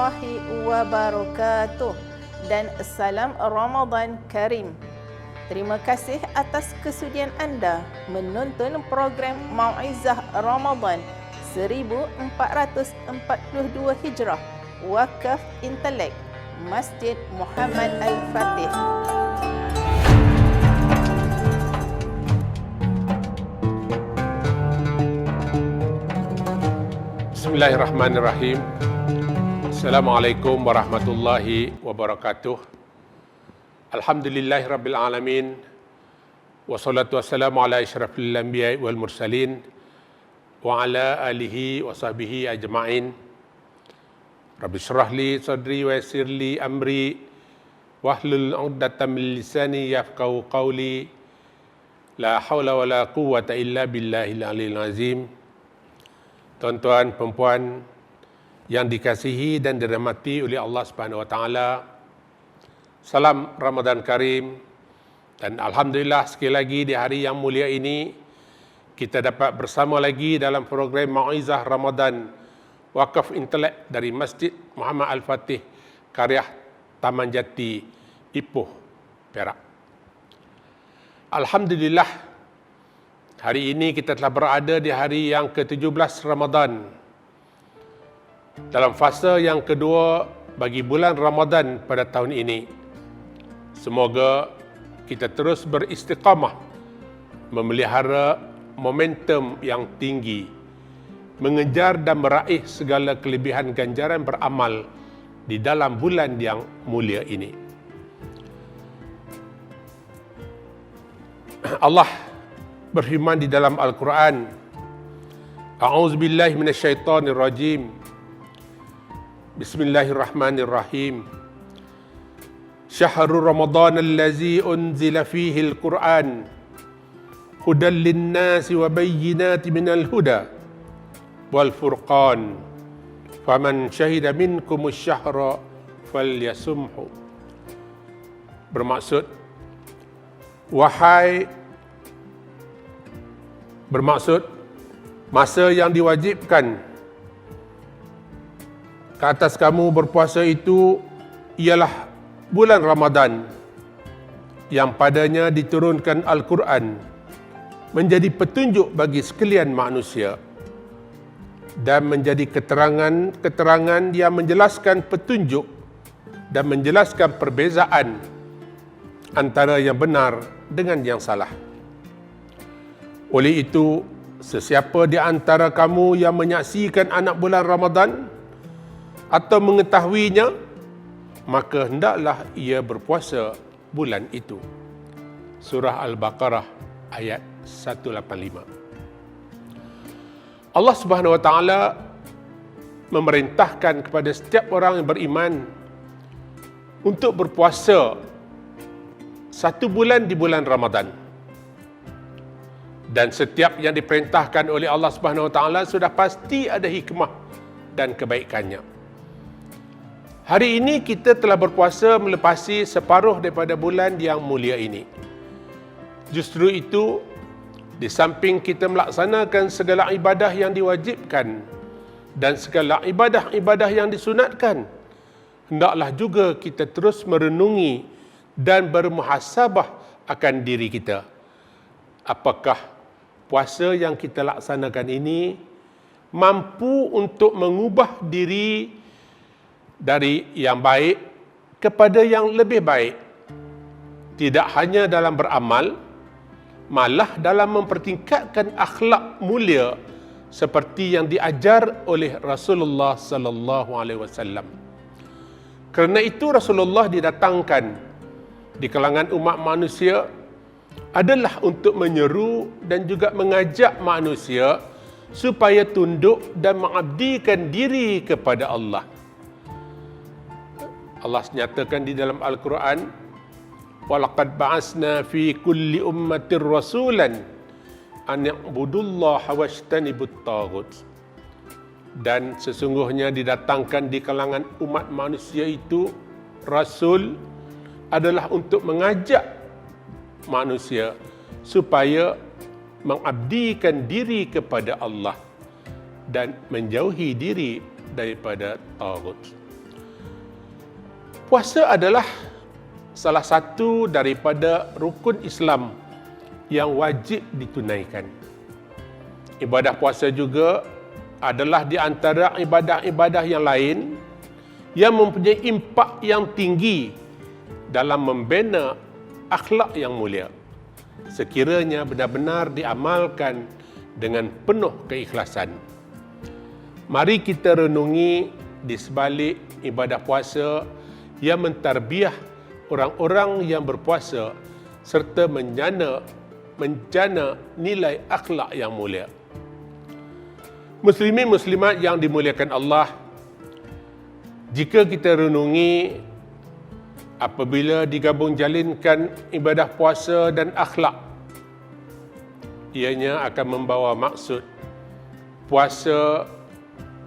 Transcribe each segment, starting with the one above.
warahmatullahi wabarakatuh dan salam Ramadan Karim. Terima kasih atas kesudian anda menonton program Mau'izah Ramadan 1442 Hijrah Wakaf Intelek Masjid Muhammad Al-Fatih. Bismillahirrahmanirrahim. Assalamualaikum warahmatullahi wabarakatuh. Alhamdulillahirabbil alamin. Wassalatu wassalamu ala asyrafil anbiya'i wal mursalin wa ala alihi wa sahbihi ajma'in. Rabbi shrah li sadri wa yassir li amri wahlul 'uqdatam min lisani yafqahu qawli. La haula wa la quwwata illa billahil aliyil azim. Tuan-tuan, perempuan yang dikasihi dan dirahmati oleh Allah Subhanahu wa taala. Salam Ramadan Karim, dan alhamdulillah sekali lagi di hari yang mulia ini kita dapat bersama lagi dalam program Mau'izah Ramadan Wakaf Intelek dari Masjid Muhammad Al-Fatih, karya Taman Jati, Ipoh, Perak. Alhamdulillah, hari ini kita telah berada di hari yang ke-17 Ramadan, dalam fasa yang kedua bagi bulan Ramadan pada tahun ini. Semoga kita terus beristiqamah memelihara momentum yang tinggi, mengejar dan meraih segala kelebihan ganjaran beramal di dalam bulan yang mulia ini. Allah berfirman di dalam Al-Quran, A'udzubillahi minasyaitonirrajim. Bismillahirrahmanirrahim. Syahrul Ramadan allazi unzila fihi al-Quran hudan lin-nasi wa bayyinatin minal huda wal furqan. Faman syahida minkumus syahra falyasumhu. Bermaksud masa yang diwajibkan ke atas kamu berpuasa itu ialah bulan Ramadan yang padanya diturunkan Al-Quran menjadi petunjuk bagi sekalian manusia dan menjadi keterangan yang menjelaskan petunjuk dan menjelaskan perbezaan antara yang benar dengan yang salah. Oleh itu, sesiapa di antara kamu yang menyaksikan anak bulan Ramadan atau mengetahuinya, maka hendaklah ia berpuasa bulan itu. Surah Al-Baqarah ayat 185. Allah Subhanahu wa taala memerintahkan kepada setiap orang yang beriman untuk berpuasa satu bulan di bulan Ramadan. Dan setiap yang diperintahkan oleh Allah Subhanahu wa taala sudah pasti ada hikmah dan kebaikannya. Hari ini kita telah berpuasa melepasi separuh daripada bulan yang mulia ini. Justru itu, di samping kita melaksanakan segala ibadah yang diwajibkan dan segala ibadah-ibadah yang disunatkan, hendaklah juga kita terus merenungi dan bermuhasabah akan diri kita. Apakah puasa yang kita laksanakan ini mampu untuk mengubah diri dari yang baik kepada yang lebih baik, tidak hanya dalam beramal, malah dalam mempertingkatkan akhlak mulia seperti yang diajar oleh Rasulullah sallallahu alaihi wasallam. Kerana itu Rasulullah didatangkan di kalangan umat manusia adalah untuk menyeru dan juga mengajak manusia supaya tunduk dan mengabdikan diri kepada Allah. Allah nyatakan di dalam Al-Quran, وَلَقَدْ بَعَثْنَا فِي كُلِّ أُمَّةٍ رَسُولًا أَنْ يَعْبُدُوا اللَّهَ وَاجْتَنِبُوا الطَّاغُوتَ. Dan sesungguhnya didatangkan di kalangan umat manusia itu Rasul adalah untuk mengajak manusia supaya mengabdikan diri kepada Allah dan menjauhi diri daripada taghut. Puasa adalah salah satu daripada rukun Islam yang wajib ditunaikan. Ibadah puasa juga adalah di antara ibadah-ibadah yang lain yang mempunyai impak yang tinggi dalam membina akhlak yang mulia, sekiranya benar-benar diamalkan dengan penuh keikhlasan. Mari kita renungi di sebalik ibadah puasa yang mentarbiah orang-orang yang berpuasa serta menjana nilai akhlak yang mulia. Muslimin muslimat yang dimuliakan Allah, jika kita renungi apabila digabung jalinkan ibadah puasa dan akhlak, ianya akan membawa maksud puasa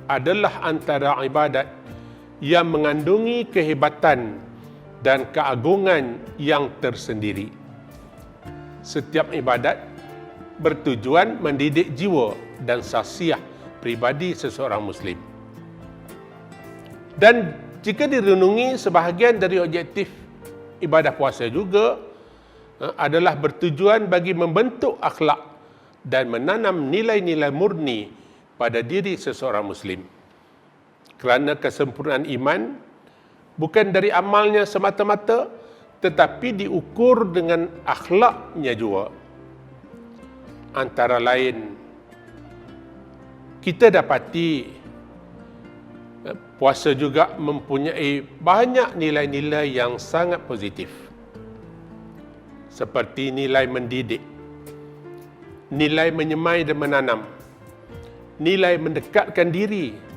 adalah antara ibadat yang mengandungi kehebatan dan keagungan yang tersendiri. Setiap ibadat bertujuan mendidik jiwa dan sahsiah pribadi seseorang Muslim. Dan jika direnungi, sebahagian dari objektif ibadah puasa juga adalah bertujuan bagi membentuk akhlak dan menanam nilai-nilai murni pada diri seseorang Muslim. Kerana kesempurnaan iman bukan dari amalnya semata-mata, tetapi diukur dengan akhlaknya juga. Antara lain, kita dapati puasa juga mempunyai banyak nilai-nilai yang sangat positif, seperti nilai mendidik, nilai menyemai dan menanam, nilai mendekatkan diri,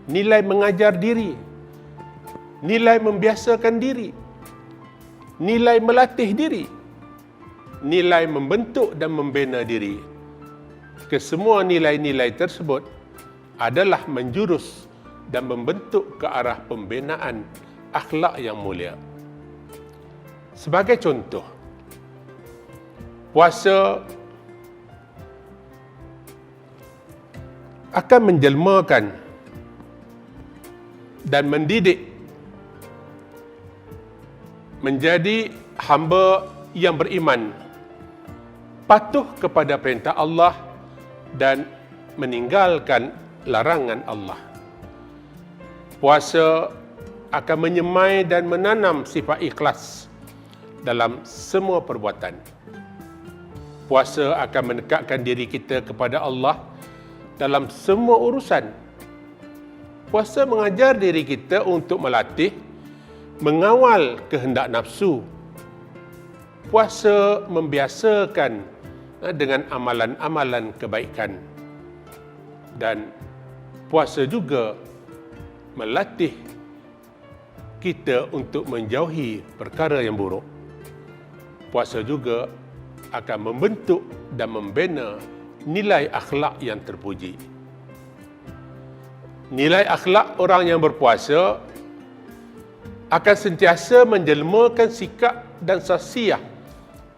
nilai mengajar diri, nilai membiasakan diri, nilai melatih diri, nilai membentuk dan membina diri. Kesemua nilai-nilai tersebut adalah menjurus dan membentuk ke arah pembinaan akhlak yang mulia. Sebagai contoh, puasa akan menjelmakan dan mendidik menjadi hamba yang beriman, patuh kepada perintah Allah dan meninggalkan larangan Allah. Puasa akan menyemai dan menanam sifat ikhlas dalam semua perbuatan. Puasa akan mendekatkan diri kita kepada Allah dalam semua urusan. Puasa mengajar diri kita untuk melatih, mengawal kehendak nafsu. Puasa membiasakan dengan amalan-amalan kebaikan. Dan puasa juga melatih kita untuk menjauhi perkara yang buruk. Puasa juga akan membentuk dan membina nilai akhlak yang terpuji. Nilai akhlak orang yang berpuasa akan sentiasa menjelmakan sikap dan sahsiah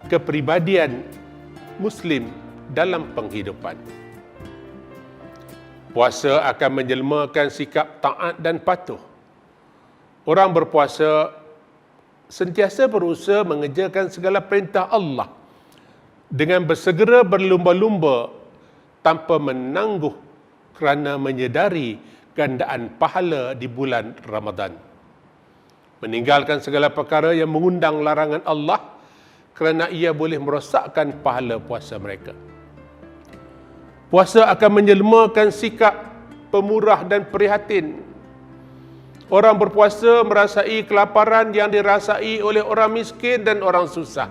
kepribadian Muslim dalam penghidupan. Puasa akan menjelmakan sikap taat dan patuh. Orang berpuasa sentiasa berusaha mengerjakan segala perintah Allah dengan bersegera berlumba-lumba tanpa menangguh kerana menyedari gandaan pahala di bulan Ramadan. Meninggalkan segala perkara yang mengundang larangan Allah kerana ia boleh merosakkan pahala puasa mereka. Puasa akan menjelmakan sikap pemurah dan prihatin. Orang berpuasa merasai kelaparan yang dirasai oleh orang miskin dan orang susah.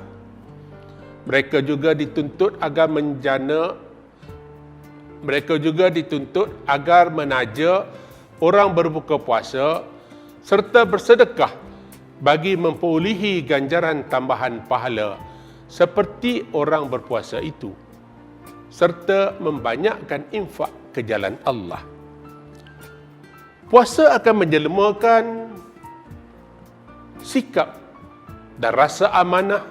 Mereka juga dituntut agar menaja orang berbuka puasa serta bersedekah bagi memperolehi ganjaran tambahan pahala seperti orang berpuasa itu, serta membanyakkan infak ke jalan Allah. Puasa akan menjelmakan sikap dan rasa amanah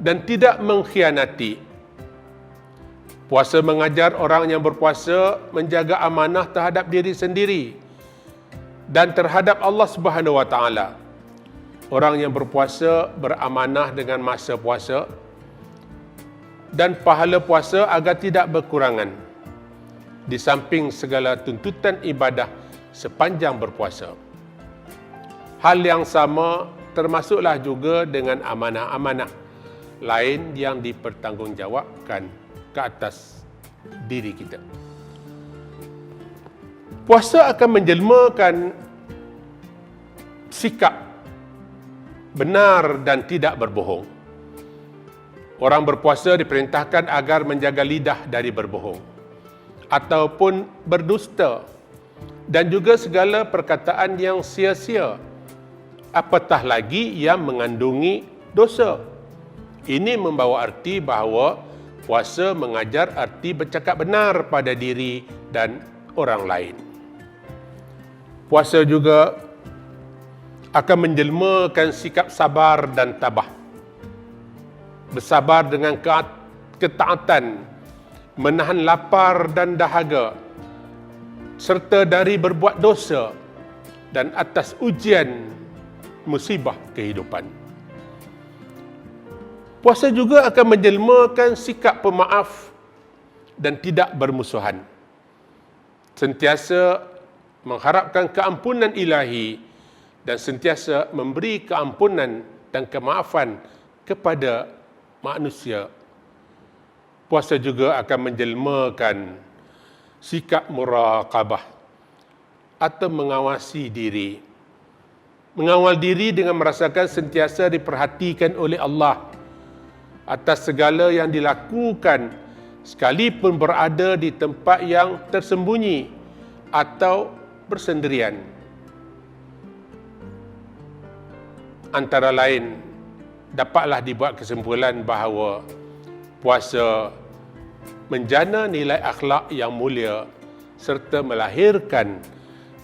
dan tidak mengkhianati. Puasa mengajar orang yang berpuasa menjaga amanah terhadap diri sendiri dan terhadap Allah Subhanahu wa taala. Orang yang berpuasa beramanah dengan masa puasa dan pahala puasa agar tidak berkurangan di samping segala tuntutan ibadah sepanjang berpuasa. Hal yang sama termasuklah juga dengan amanah-amanah lain yang dipertanggungjawabkan ke atas diri kita. Puasa akan menjelmakan sikap benar dan tidak berbohong. Orang berpuasa diperintahkan agar menjaga lidah dari berbohong ataupun berdusta dan juga segala perkataan yang sia-sia, apatah lagi yang mengandungi dosa. Ini membawa arti bahawa puasa mengajar arti bercakap benar pada diri dan orang lain. Puasa juga akan menjelmakan sikap sabar dan tabah. Bersabar dengan ketaatan, menahan lapar dan dahaga, serta dari berbuat dosa dan atas ujian musibah kehidupan. Puasa juga akan menjelmakan sikap pemaaf dan tidak bermusuhan. Sentiasa mengharapkan keampunan ilahi dan sentiasa memberi keampunan dan kemaafan kepada manusia. Puasa juga akan menjelmakan sikap muraqabah atau mengawasi diri. Mengawal diri dengan merasakan sentiasa diperhatikan oleh Allah atas segala yang dilakukan, sekalipun berada di tempat yang tersembunyi atau bersendirian. Antara lain, dapatlah dibuat kesimpulan bahawa puasa menjana nilai akhlak yang mulia serta melahirkan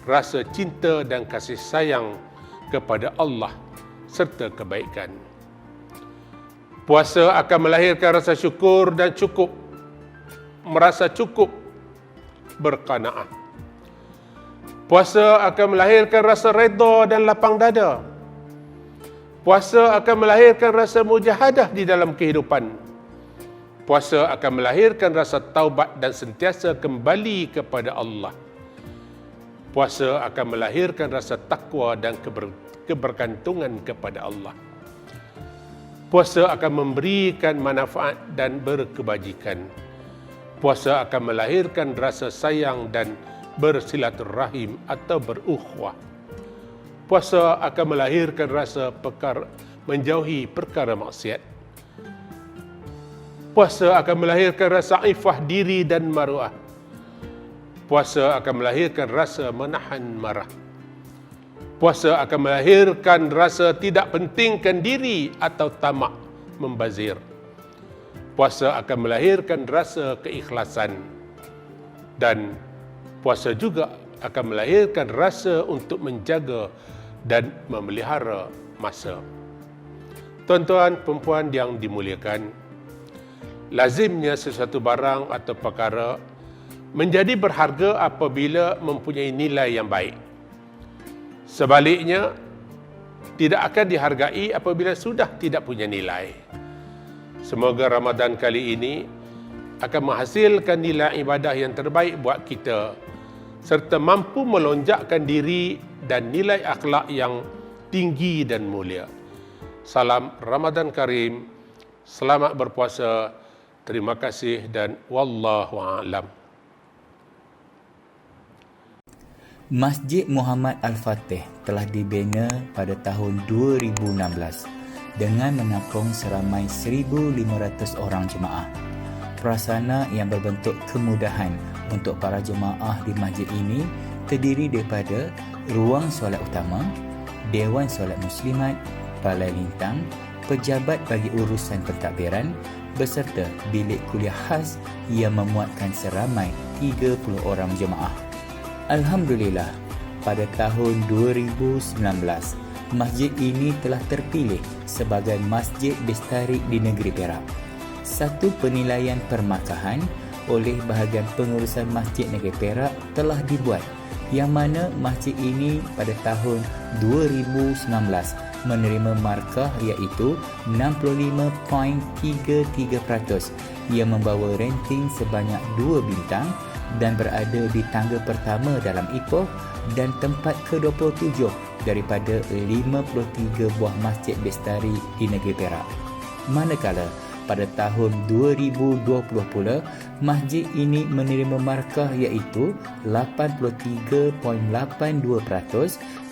rasa cinta dan kasih sayang kepada Allah serta kebaikan. Puasa akan melahirkan rasa syukur dan merasa cukup, berqanaah. Puasa akan melahirkan rasa redha dan lapang dada. Puasa akan melahirkan rasa mujahadah di dalam kehidupan. Puasa akan melahirkan rasa taubat dan sentiasa kembali kepada Allah. Puasa akan melahirkan rasa takwa dan kebergantungan kepada Allah. Puasa akan memberikan manfaat dan berkebajikan. Puasa akan melahirkan rasa sayang dan bersilaturahim atau berukhuwah. Puasa akan melahirkan rasa menjauhi perkara maksiat. Puasa akan melahirkan rasa ifah diri dan maruah. Puasa akan melahirkan rasa menahan marah. Puasa akan melahirkan rasa tidak pentingkan diri atau tamak membazir. Puasa akan melahirkan rasa keikhlasan. Dan puasa juga akan melahirkan rasa untuk menjaga dan memelihara masa. Tuan-tuan, perempuan yang dimuliakan, lazimnya sesuatu barang atau perkara menjadi berharga apabila mempunyai nilai yang baik. Sebaliknya, tidak akan dihargai apabila sudah tidak punya nilai. Semoga Ramadan kali ini akan menghasilkan nilai ibadah yang terbaik buat kita serta mampu melonjakkan diri dan nilai akhlak yang tinggi dan mulia. Salam Ramadan Karim, selamat berpuasa, terima kasih dan wallahu a'lam. Masjid Muhammad Al-Fatih telah dibina pada tahun 2016 dengan menampung seramai 1,500 orang jemaah. Prasarana yang berbentuk kemudahan untuk para jemaah di masjid ini terdiri daripada ruang solat utama, dewan solat muslimat, balai lintang, pejabat bagi urusan pentadbiran beserta bilik kuliah khas yang memuatkan seramai 30 orang jemaah. Alhamdulillah, pada tahun 2019, masjid ini telah terpilih sebagai Masjid Bestari di Negeri Perak. Satu penilaian permakahan oleh bahagian pengurusan Masjid Negeri Perak telah dibuat yang mana masjid ini pada tahun 2019 menerima markah iaitu 65.33% yang membawa ranking sebanyak 2 bintang dan berada di tangga pertama dalam Ipoh dan tempat ke-27 daripada 53 buah masjid bestari di negeri Perak. Manakala pada tahun 2020 pula, masjid ini menerima markah iaitu 83.82%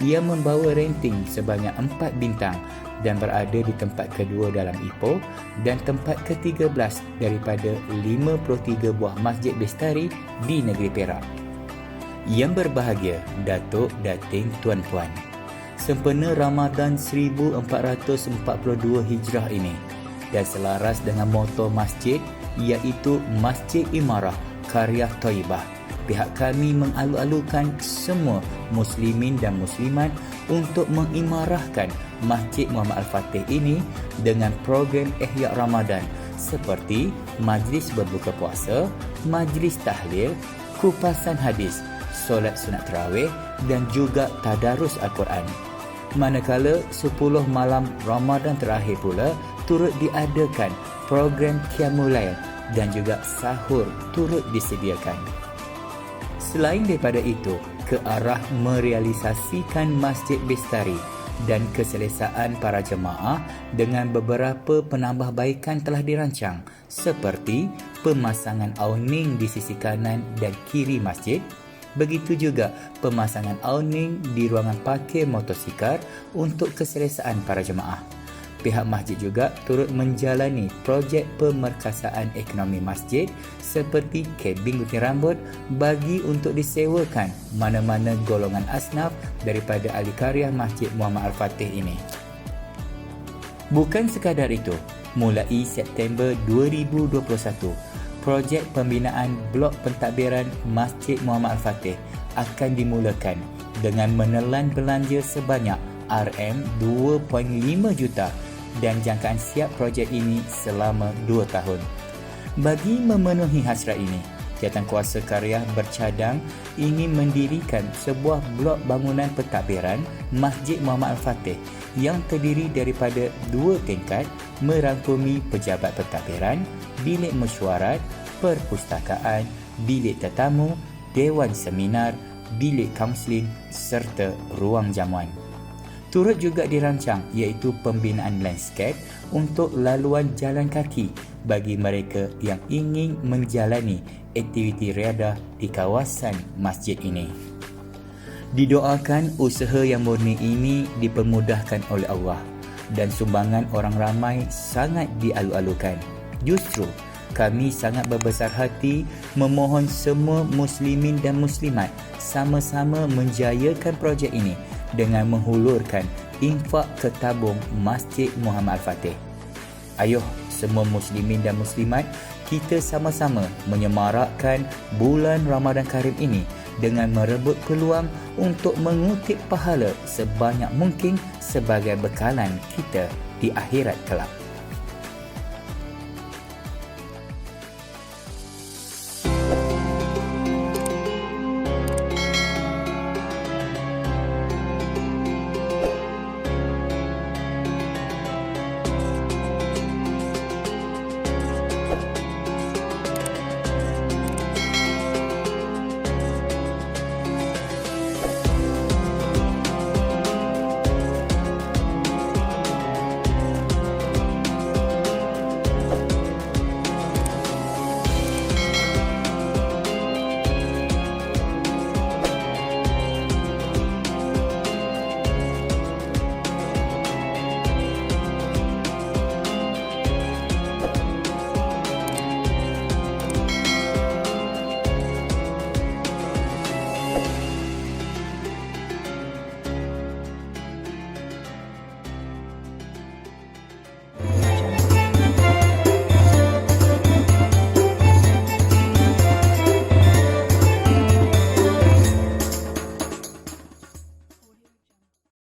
yang membawa ranking sebanyak 4 bintang dan berada di tempat kedua dalam Ipoh dan tempat ke-13 daripada 53 buah masjid bestari di negeri Perak. Yang berbahagia, Datuk, Dating, Tuan-Puan, sempena Ramadan 1442 Hijrah ini dan selaras dengan moto masjid iaitu Masjid Imarah Karya Thayyibah, pihak kami mengalu-alukan semua muslimin dan muslimat untuk mengimarahkan Masjid Muhammad Al-Fatih ini dengan program Ihya Ramadan seperti majlis berbuka puasa, majlis tahlil, kupasan hadis, solat sunat tarawih dan juga tadarus Al-Quran. Manakala 10 malam Ramadan terakhir pula turut diadakan program Qiyamul Lail dan juga sahur turut disediakan. Selain daripada itu, ke arah merealisasikan Masjid Bestari dan keselesaan para jemaah dengan beberapa penambahbaikan telah dirancang seperti pemasangan awning di sisi kanan dan kiri masjid. Begitu juga pemasangan awning di ruangan parkir motosikal untuk keselesaan para jemaah. Pihak masjid juga turut menjalani projek pemerkasaan ekonomi masjid seperti kabin gunting rambut bagi untuk disewakan mana-mana golongan asnaf daripada ahli karya Masjid Muhammad Al-Fatih ini. Bukan sekadar itu, mulai September 2021, projek pembinaan blok pentadbiran Masjid Muhammad Al-Fatih akan dimulakan dengan menelan belanja sebanyak RM2.5 juta dan jangkaan siap projek ini selama 2 tahun. Bagi memenuhi hasrat ini, Jawatankuasa Karya bercadang ingin mendirikan sebuah blok bangunan pentadbiran Masjid Muhammad Al-Fatih yang terdiri daripada 2 tingkat merangkumi pejabat pentadbiran, bilik mesyuarat, perpustakaan, bilik tetamu, dewan seminar, bilik kaunseling serta ruang jamuan. Turut juga dirancang iaitu pembinaan landscape untuk laluan jalan kaki bagi mereka yang ingin menjalani aktiviti riadah di kawasan masjid ini. Didoakan usaha yang murni ini dipermudahkan oleh Allah dan sumbangan orang ramai sangat dialu-alukan. Justru kami sangat berbesar hati memohon semua muslimin dan muslimat sama-sama menjayakan projek ini dengan menghulurkan infak ke tabung Masjid Muhammad Al-Fatih. Ayuh semua muslimin dan muslimat, kita sama-sama menyemarakkan bulan Ramadan Karim ini dengan merebut peluang untuk mengutip pahala sebanyak mungkin sebagai bekalan kita di akhirat kelak.